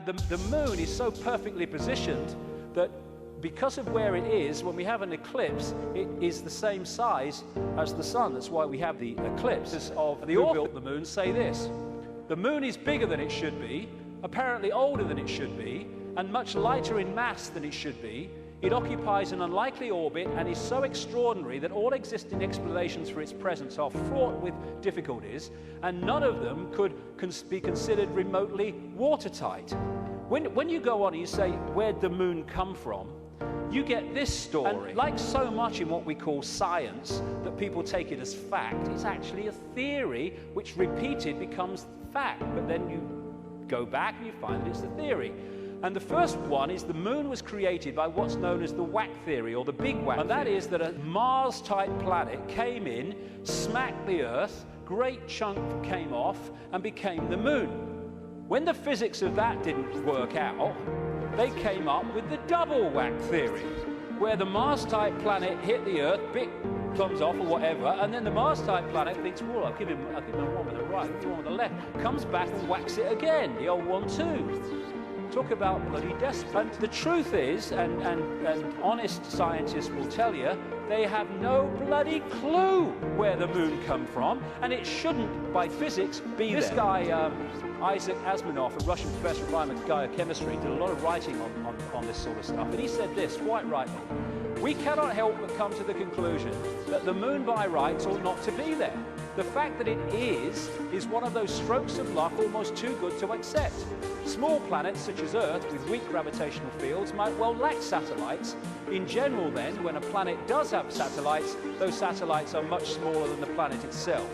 The moon is so perfectly positioned that because of where it is, when we have an eclipse, it is the same size as the sun. That's why we have the eclipse. Of the who built the moon say this: the moon is bigger than it should be, apparently older than it should be, and much lighter in mass than it should be. It occupies an unlikely orbit and is so extraordinary that all existing explanations for its presence are fraught with difficulties, and none of them could be considered remotely watertight. When you go on and you say, where'd the moon come from? You get this story. And like so much in what we call science, that people take it as fact, it's actually a theory which repeated becomes fact. But then you go back and you find that it's a theory. And the first one is the moon was created by what's known as the whack theory, or the big whack theory. And that is that a Mars-type planet came in, smacked the Earth, great chunk came off and became the moon. When the physics of that didn't work out, they came up with the double whack theory, where the Mars-type planet hit the Earth, bit comes off or whatever, and then the Mars-type planet thinks, well, I'll give him one with the right, I'll give him one with the left, comes back and whacks it again, the old 1-2. Talk about bloody desperate. And the truth is, and honest scientists will tell you, they have no bloody clue where the moon come from, and it shouldn't, by physics, be there. This guy, Isaac Asimov, a Russian professor of biochemistry, did a lot of writing on this sort of stuff, and he said this, quite rightly: we cannot help but come to the conclusion that the moon by rights ought not to be there. The fact that it is one of those strokes of luck almost too good to accept. Small planets such as Earth with weak gravitational fields might well lack satellites. In general then, when a planet does have satellites, those satellites are much smaller than the planet itself.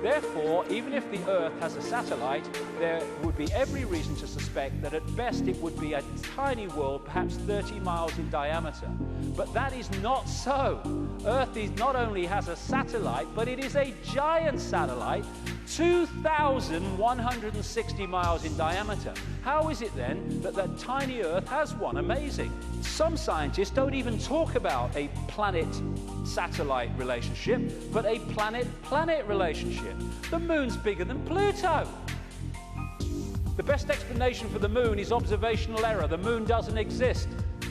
Therefore, even if the Earth has a satellite, there would be every reason to suspect that at best it would be a tiny world, perhaps 30 miles in diameter. But that is not so. Earth not only has a satellite, but it is a giant satellite, 2,160 miles in diameter. How is it then that that tiny Earth has one? Amazing. Some scientists don't even talk about a planet-satellite relationship, but a planet-planet relationship. The moon's bigger than Pluto. The best explanation for the moon is observational error. The moon doesn't exist,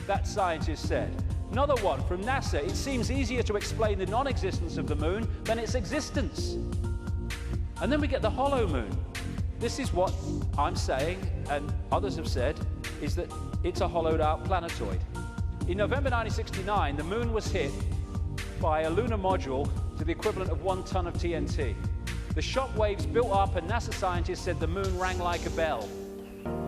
that scientist said. Another one from NASA: it seems easier to explain the non-existence of the moon than its existence. And then we get the hollow moon. This is what I'm saying, and others have said, is that it's a hollowed out planetoid. In November 1969, the moon was hit by a lunar module to the equivalent of 1 ton of TNT. The shock waves built up, and NASA scientists said the moon rang like a bell.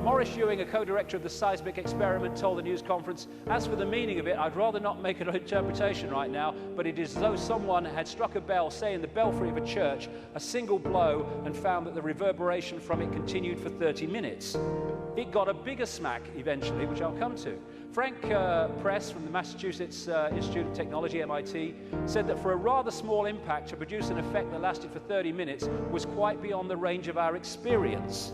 Maurice Ewing, a co-director of the seismic experiment, told the news conference, "As for the meaning of it, I'd rather not make an interpretation right now, but it is as though someone had struck a bell, say in the belfry of a church, a single blow, and found that the reverberation from it continued for 30 minutes. It got a bigger smack eventually, which I'll come to. Frank Press from the Massachusetts Institute of Technology, MIT, said that for a rather small impact to produce an effect that lasted for 30 minutes was quite beyond the range of our experience."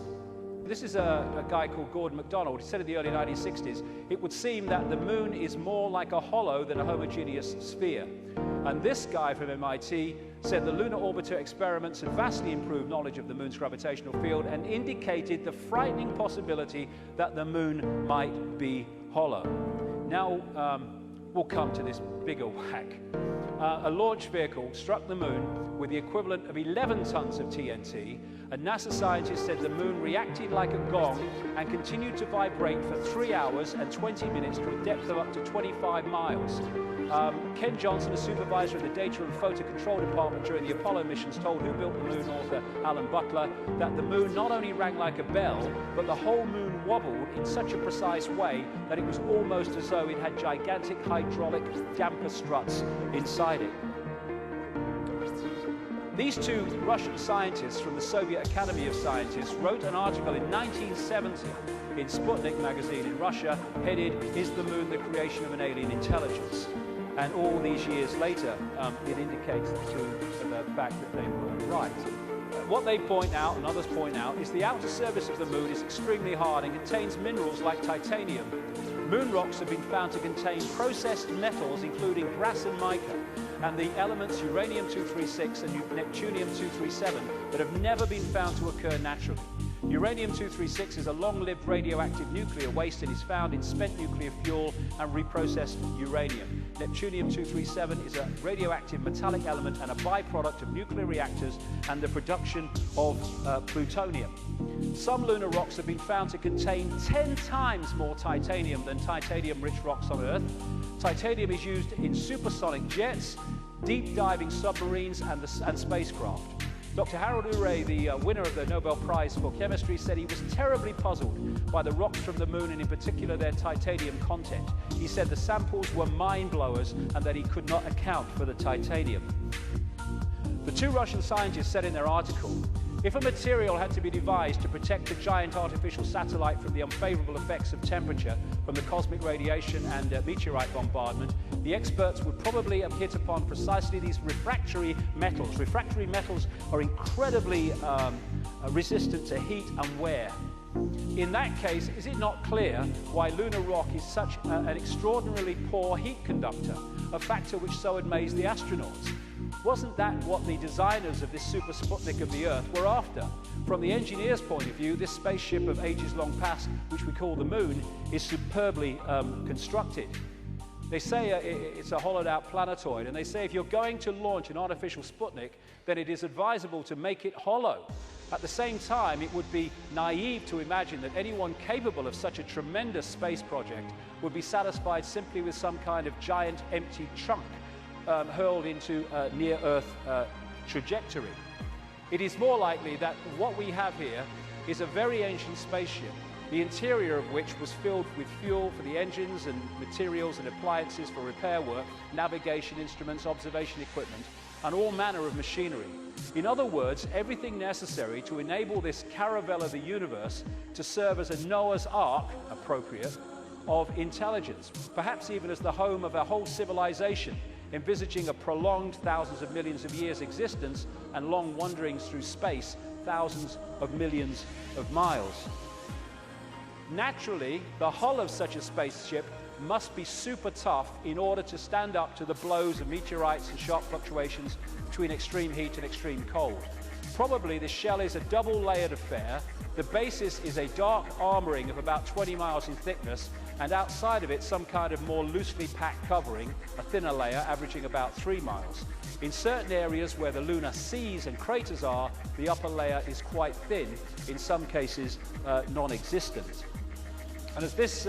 This is a guy called Gordon MacDonald. He said in the early 1960s, it would seem that the moon is more like a hollow than a homogeneous sphere. And this guy from MIT said the lunar orbiter experiments had vastly improved knowledge of the moon's gravitational field and indicated the frightening possibility that the moon might be hollow. Now, we'll come to this bigger whack. A launch vehicle struck the moon with the equivalent of 11 tons of TNT, and NASA scientists said the moon reacted like a gong and continued to vibrate for 3 hours and 20 minutes to a depth of up to 25 miles. Ken Johnson, a supervisor of the Data and Photo Control Department during the Apollo missions, told Who Built the Moon author Alan Butler that the moon not only rang like a bell, but the whole moon wobbled in such a precise way that it was almost as though it had gigantic hydraulic damper struts inside it. These two Russian scientists from the Soviet Academy of Scientists wrote an article in 1970 in Sputnik magazine in Russia headed, "Is the moon the creation of an alien intelligence?" And all these years later, it indicates the fact that they were right. What they point out, and others point out, is the outer surface of the moon is extremely hard and contains minerals like titanium. Moon rocks have been found to contain processed metals, including brass and mica, and the elements uranium-236 and neptunium-237 that have never been found to occur naturally. Uranium-236 is a long-lived radioactive nuclear waste and is found in spent nuclear fuel and reprocessed uranium. Neptunium-237 is a radioactive metallic element and a byproduct of nuclear reactors and the production of plutonium. Some lunar rocks have been found to contain 10 times more titanium than titanium-rich rocks on Earth. Titanium is used in supersonic jets, deep-diving submarines and spacecraft. Dr. Harold Urey, the winner of the Nobel Prize for Chemistry, said he was terribly puzzled by the rocks from the moon and in particular their titanium content. He said the samples were mind-blowers and that he could not account for the titanium. The two Russian scientists said in their article, if a material had to be devised to protect a giant artificial satellite from the unfavorable effects of temperature from the cosmic radiation and meteorite bombardment, the experts would probably have hit upon precisely these refractory metals. Refractory metals are incredibly resistant to heat and wear. In that case, is it not clear why lunar rock is such an extraordinarily poor heat conductor, a factor which so amazed the astronauts? Wasn't that what the designers of this super Sputnik of the Earth were after? From the engineer's point of view, this spaceship of ages long past, which we call the Moon, is superbly constructed. They say it's a hollowed-out planetoid, and they say if you're going to launch an artificial Sputnik, then it is advisable to make it hollow. At the same time, it would be naive to imagine that anyone capable of such a tremendous space project would be satisfied simply with some kind of giant empty trunk hurled into a near-Earth trajectory. It is more likely that what we have here is a very ancient spaceship, the interior of which was filled with fuel for the engines and materials and appliances for repair work, navigation instruments, observation equipment, and all manner of machinery. In other words, everything necessary to enable this caravel of the universe to serve as a Noah's Ark, appropriate, of intelligence, perhaps even as the home of a whole civilization, envisaging a prolonged thousands of millions of years existence and long wanderings through space, thousands of millions of miles. Naturally, the hull of such a spaceship must be super tough in order to stand up to the blows of meteorites and sharp fluctuations between extreme heat and extreme cold. Probably the shell is a double-layered affair. The basis is a dark armoring of about 20 miles in thickness, and outside of it some kind of more loosely packed covering, a thinner layer averaging about 3 miles. In certain areas where the lunar seas and craters are, the upper layer is quite thin, in some cases non-existent. And as this